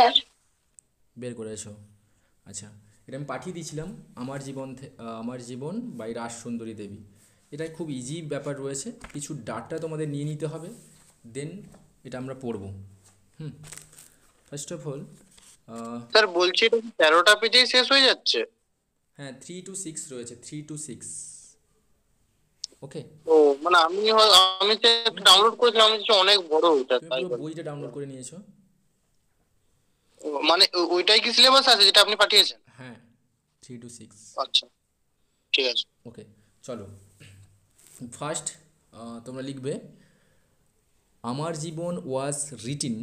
হ্যাঁ। বের করেছো? আচ্ছা, এটা আমি পাঠিয়ে দিয়েছিলাম। আমার জীবন বাই রাজ সুন্দরী দেবী। এটা খুব ইজি ব্যাপার রয়েছে, কিছু ডাটা তোমাদের নিয়ে নিতে হবে, দেন এটা আমরা পড়ব। হুম। ফার্স্ট অফ অল, স্যার বলছি এটা কি 13টা পেজেই শেষ হয়ে যাচ্ছে? হ্যাঁ, 3 to 6 রয়েছে, 3 to 6। ওকে। ও, মানে আমি যে তুমি পুরো ডাউনলোড করেছিলাম, আমি দেখছি অনেক বড় ওইটা, তুমি তাই পুরো বলে। বইটা ডাউনলোড করে নিয়েছো? মানে ওইটাই কি সিলেবাস আছে যেটা আপনি পাঠিয়েছেন? হ্যাঁ, 3 to 6। আচ্ছা, ঠিক আছে। ওকে, চলো। ফার্স্ট তোমরা লিখবে, আমার জীবন ওয়াজ রিটিন,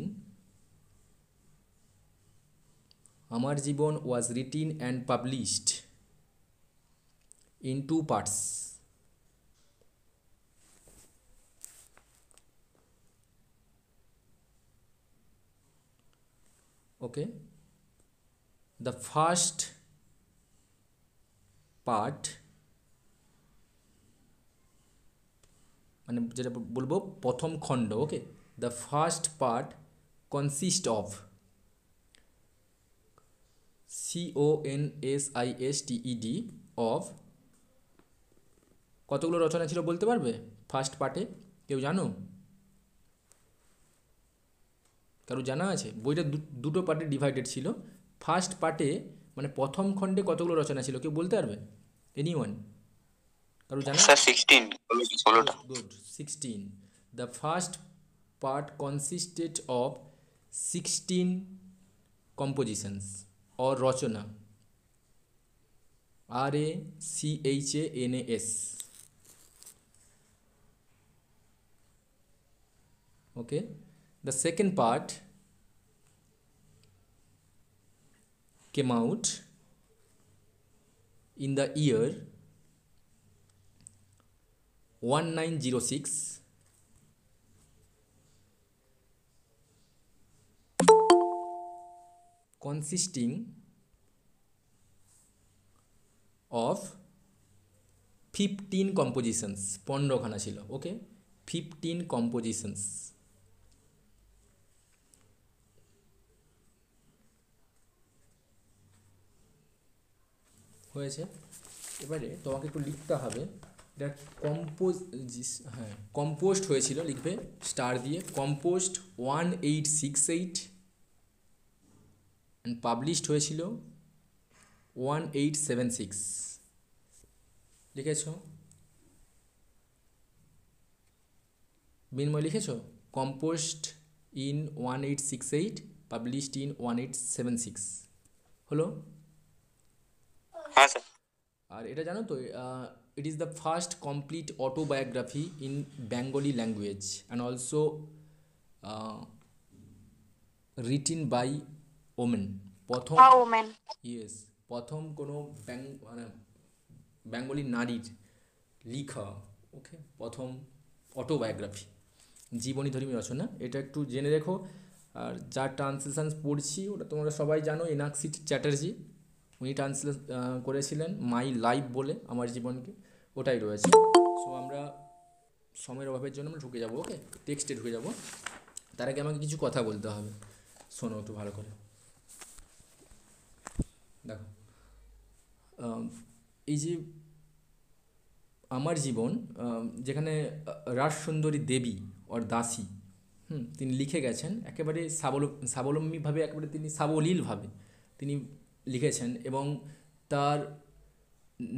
আমার জীবন was written and published in 2 parts. Okay, the first part, মানে যেটা বলবো প্রথম খণ্ড, okay, the first part consist of CONSISTED of, কতগুলো রচনা ছিল বলতে পারবে ফার্স্ট পার্টে? কেউ জানো? কারো জানা আছে? বইটা দুটো পার্টে ডিভাইডেড ছিল। ফার্স্ট পার্টে মানে প্রথম খণ্ডে কতগুলো রচনা ছিল কেউ বলতে পারবে? এনিওয়ান? কারো জানা স্যার আছে? 16, 16টা। Good, good. 16. The first part consisted of 16 compositions or Rachana, RACHANAS. Okay. The second part came out in the year 1906, consisting of 15 compositions, 15খানা ছিল। ওকে, 15 compositions হয়েছে। এবারে তোমাকে একটু লিখতে হবে, এটা কম্পোজ, হ্যাঁ কম্পোস্ট হয়েছিল, লিখবে স্টার দিয়ে, কম্পোস্ট 1868 অ্যান্ড পাবলিশড হয়েছিল 1876। লিখেছ? বিনময় লিখেছ? কম্পোস্ট ইন 1868, পাবলিশড ইন 1876 হলো। হ্যাঁ স্যার। আর এটা জানো তো, it is the first complete autobiography in Bengali language and also written by woman. প্রথম, ওমেন। ইয়েস, প্রথম কোনো মানে বেঙ্গলি নারীর লিখা, ওকে, প্রথম অটোবায়োগ্রাফি, জীবনীধর্মী রচনা, এটা একটু জেনে রেখো। আর যার ট্রান্সলেশন পড়ছি ওটা তোমরা সবাই জানো, এনাক্সি চ্যাটার্জি, উনি ট্রান্সলেট করেছিলেন মাই লাইফ বলে, আমার জীবনকে, ওটাই রয়েছে। সো আমরা সময়ের অভাবের জন্য আমরা ঢুকে যাবো, ওকে, টেক্সটে ঢুকে যাব। তার আগে আমাকে কিছু কথা বলতে হবে, শোনো একটু ভালো করে। দেখো, এই যে আমার জীবন, যেখানে রাজসুন্দরী দেবী ওর দাসী, তিনি লিখে গেছেন একেবারে স্বাবলম্বীভাবে, একেবারে তিনি সাবলীলভাবে তিনি লিখেছেন। এবং তার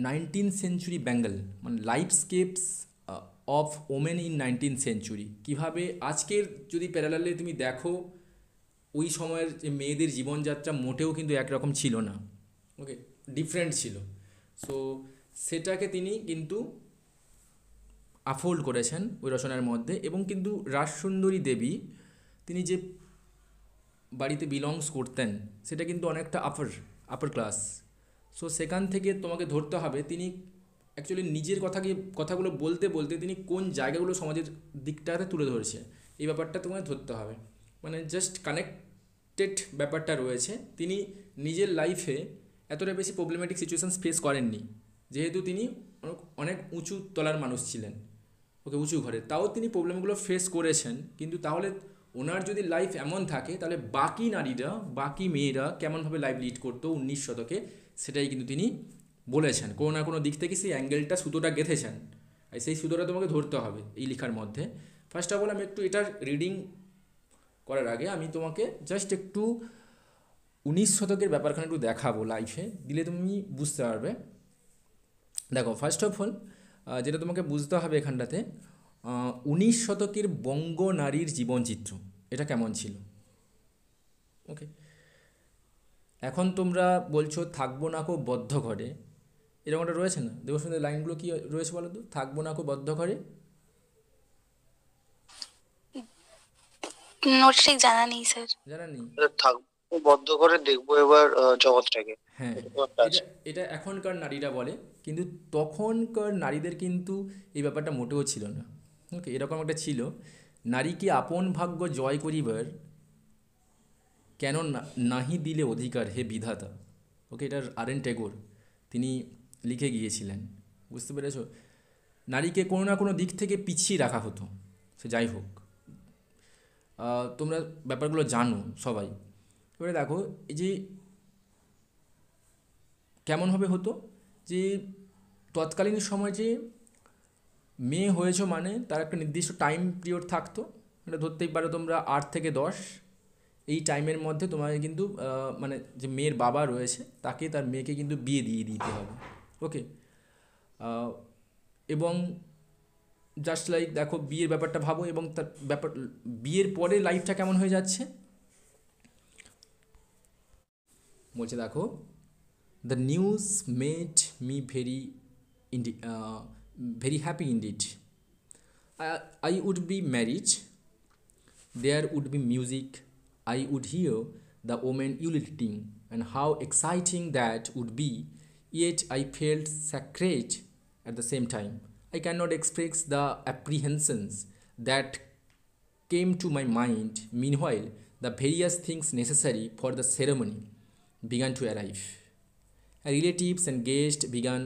19th century বেঙ্গল, মানে lifescapes of women in 19th century, কীভাবে আজকের যদি প্যারালালে তুমি দেখো, ওই সময়ের যে মেয়েদের জীবনযাত্রা মোটেও কিন্তু একরকম ছিল না, ওকে, ডিফারেন্ট ছিল। সো সেটাকে তিনি কিন্তু আফোল্ড করেছেন ওই রচনার মধ্যে। এবং কিন্তু রাজসুন্দরী দেবী, তিনি যে বাড়িতে বিলংস করতেন সেটা কিন্তু অনেকটা আপার ক্লাস। সো সেখান থেকে তোমাকে ধরতে হবে তিনি অ্যাকচুয়ালি নিজের কথাগুলো বলতে বলতে তিনি কোন জায়গাগুলো সমাজের দিকটাতে তুলে ধরেছে, এই ব্যাপারটা তোমাকে ধরতে হবে। মানে জাস্ট কানেক্টেড ব্যাপারটা রয়েছে। তিনি নিজের লাইফে এতটা বেশি প্রবলেম্যাটিক সিচুয়েশানস ফেস করেননি, যেহেতু তিনি অনেক উঁচু তলার মানুষ ছিলেন, ওকে, উঁচু ঘরে, তাও তিনি প্রবলেমগুলো ফেস করেছেন। কিন্তু তাহলে ওনার যদি লাইফ এমন থাকে তাহলে বাকি নারীরা, বাকি মেয়েরা কেমনভাবে লাইফ লিড করতো 19 শতকে, সেটাই কিন্তু তিনি বলেছেন। কোনো না কোনো দিক থেকে সেই অ্যাঙ্গেলটা, সুতোটা গেঁথেছেন, আর সেই সুতোটা তোমাকে ধরতে হবে এই লেখার মধ্যে। ফার্স্ট অফ অল আমি একটু এটার রিডিং করার আগে আমি তোমাকে জাস্ট একটু 19 শতকের ব্যাপারখানে একটু দেখাবো লাইফে, দিলে তুমি বুঝতে পারবে। দেখো, ফার্স্ট অফ অল যেটা তোমাকে বুঝতে হবে এখানটাতে, 19 শতকের বঙ্গ নারীর জীবনচিত্র এটা কেমন ছিল। ওকে, এখন তোমরা বলছো থাকবো না কো বদ্ধ ঘরে, এরকমটা রয়েছে না? দেখো শুনে লাইনগুলো কি রয়েছে বলো তো, থাকবো না কো বদ্ধ ঘরে। নোট ঠিক জানা নেই স্যার। জানা নেই? থাকবো বদ্ধ করে দেখবো এবার জগৎটাকে, হ্যাঁ, এরকম একটা আছে। এটা এটা এখনকার নারীরা বলে, কিন্তু তখনকার নারীদের কিন্তু এই ব্যাপারটা মোটেও ছিল না। ওকে, এরকম একটা ছিল, নারীকে আপন ভাগ্য জয় করিবার কেন নাহি দিলে অধিকার হে বিধাতা। ওকে, এটার আর.এন. টেগোর তিনি লিখে গিয়েছিলেন, বুঝতে পেরেছো? নারীকে কোনো না কোনো দিক থেকে পিছিয়ে রাখা হতো, সে যাই হোক। তোমরা ব্যাপারগুলো জানো সবাই। এবারে দেখো, এই যে কেমনভাবে হতো, যে তৎকালীন সময় যে মেয়ে হয়েছো মানে তার একটা নির্দিষ্ট টাইম পিরিয়ড থাকতো, এটা ধরতেই পারো তোমরা 8 থেকে 10, এই টাইমের মধ্যে তোমাকে কিন্তু মানে যে মেয়ের বাবা রয়েছে তাকে, তার মেয়েকে কিন্তু বিয়ে দিয়ে দিতে হবে। ওকে, এবং জাস্ট লাইক দেখো বিয়ের ব্যাপারটা ভাবো, এবং তার ব্যাপার বিয়ের পরে লাইফটা কেমন হয়ে যাচ্ছে বলছে। দেখো, the news made me very happy indeed. I would be married, there would be music, I would hear the women ululating, and how exciting that would be, yet I felt sacred at the same time. I cannot express the apprehensions that came to my mind. Meanwhile, the various things necessary for the ceremony began to arrive. Relatives and guests began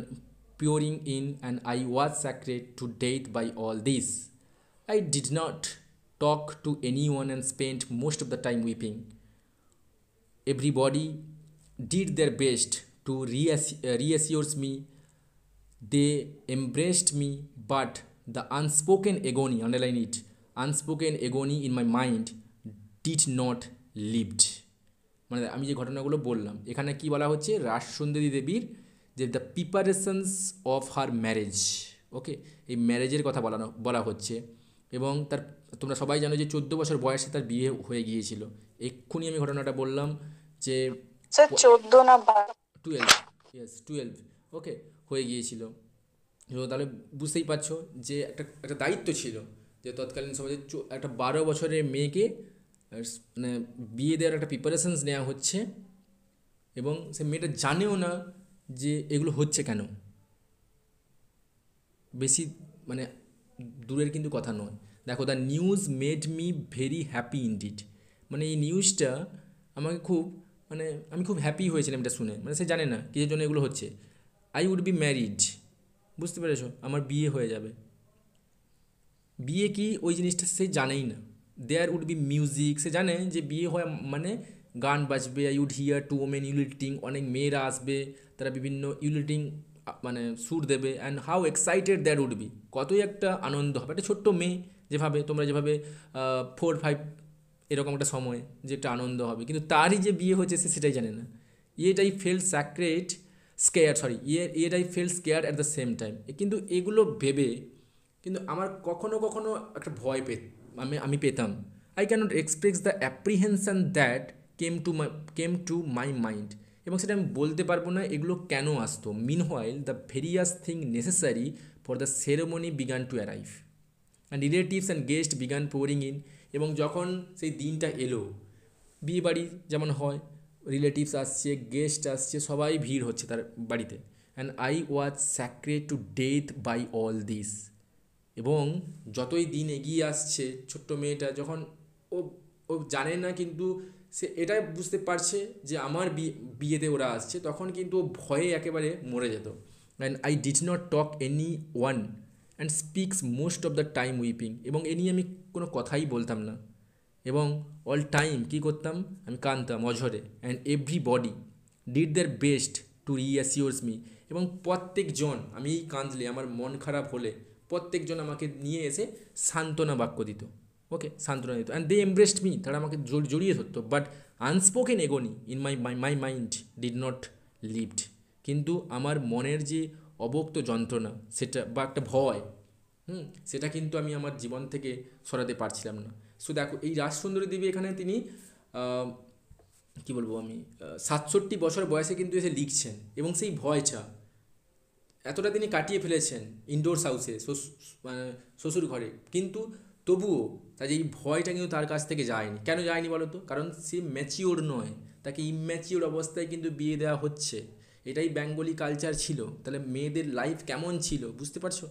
pouring in, and I was sacred to death by all this. I did not talk to anyone and spent most of the time weeping. Everybody did their best to reassure me. They embraced me, but the unspoken agony, underline it, unspoken agony in my mind did not lived. মানে আমি যে ঘটনাগুলো বললাম, এখানে কি বলা হচ্ছে, রাসসুন্দরী দেবীর যে the preparations of her marriage. Okay, এই ম্যারেজের কথা বলা হচ্ছে, এবং তার তোমরা সবাই জানো যে 14 বছর বয়সে তার বিয়ে হয়ে গিয়েছিল। এক্ষুনি আমি ঘটনাটা বললাম যে স্যার 14 না 12, ইয়েস 12, ওকে, হয়ে গিয়েছিল। তো তাহলে বুঝতেই পারছো যে একটা দায়িত্ব ছিল, যে তৎকালীন সমাজে একটা 12 বছরের মেয়েকে মানে বিয়ে দেওয়ার একটা প্রিপারেশনস নেওয়া হচ্ছে, এবং সে মেয়েটা জানেও না যে এগুলো হচ্ছে কেন। বেশি মানে দূরের কিন্তু কথা নয়। দেখো, the news made me very happy indeed, মানে এই নিউজটা আমাকে খুব, মানে আমি খুব হ্যাপি হয়েছিলাম এটা শুনে। মানে সে জানে না কিসের জন্য এগুলো হচ্ছে। আই উড বি ম্যারিড, বুঝতে পেরেছো, আমার বিয়ে হয়ে যাবে। বিয়ে কি ওই জিনিসটা সে জানেই না। দেয়ার উড বি মিউজিক, সে জানে যে বিয়ে হয় মানে গান বাজবে। I would hear two women ululating, অনেক মেয়েরা আসবে, তারা বিভিন্ন ইউলিটিং মানে সুর দেবে। And how excited that would be, কতই একটা আনন্দ হবে। একটা ছোট্ট মেয়ে যেভাবে তোমরা যেভাবে 4-5 এরকম একটা সময় যে একটা আনন্দ হবে, কিন্তু তারই যে বিয়ে হচ্ছে সে সেটাই জানে না। Yet I felt sacred scared, sorry yet I felt scared at the same time. কিন্তু এগুলো ভেবে কিন্তু আমার কখনো কখনো একটা ভয় আমি পেতাম। I cannot express the apprehension that came to my mind, এবং সেটা আমি বলতে পারবো না এগুলো কেন আসতো। Meanwhile the various thing necessary for the ceremony began to arrive, and relatives and guest began pouring in. এবং যখন সেই দিনটা এলো, বিয়ে বাড়ি যেমন হয়, রিলেটিভস আসছে, গেস্ট আসছে, সবাই ভিড় হচ্ছে তার বাড়িতে। And I was sacred to death by all this. এবং যতই দিন এগিয়ে আসছে, ছোট্ট মেয়েটা যখন ও ও জানে না, কিন্তু সে এটাই বুঝতে পারছে যে আমার বিয়েতে ওরা আসছে, তখন কিন্তু ও ভয়ে একেবারে মরে যেত। And I did not talk anyone and speaks most of the time weeping, এবং এ নিয়ে আমি কোনো কথাই বলতাম না। এবং অল টাইম কী করতাম, আমি কাঁদতাম অঝরে, and everybody did their best to reassures me. এবং প্রত্যেকজন, আমি এই কাঁদলে, আমার মন খারাপ হলে প্রত্যেকজন আমাকে নিয়ে এসে সান্ত্বনা বাক্য দিত, ওকে, সান্ত্বনা দিত, অ্যান্ড দে এমব্রেসড মি, তারা আমাকে জড়িয়ে ধরতো। But unspoken agony in my mind did not leaved. কিন্তু আমার মনের যে অব্যক্ত যন্ত্রণা, সেটা বা একটা ভয়, সেটা কিন্তু আমি আমার জীবন থেকে সরাতে পারছিলাম না। সো দেখো, এই রাজসুন্দরী দেবী এখানে তিনি কী বলবো আমি, 67 বছর বয়সে কিন্তু এসে লিখছেন, এবং সেই ভয়টা এতটা তিনি কাটিয়ে ফেলেছেন ইনডোরস হাউসে, মানে শ্বশুর ঘরে, কিন্তু তবুও তার এই ভয়টা কিন্তু তার কাছ থেকে যায়নি। কেন যায়নি বলো তো? কারণ সে ম্যাচিওর নয়, তাকে ইম্যাচিওর অবস্থায় কিন্তু বিয়ে দেওয়া হচ্ছে। এটাই বেঙ্গলি কালচার ছিল। তাহলে মেয়েদের লাইফ কেমন ছিল বুঝতে পারছো?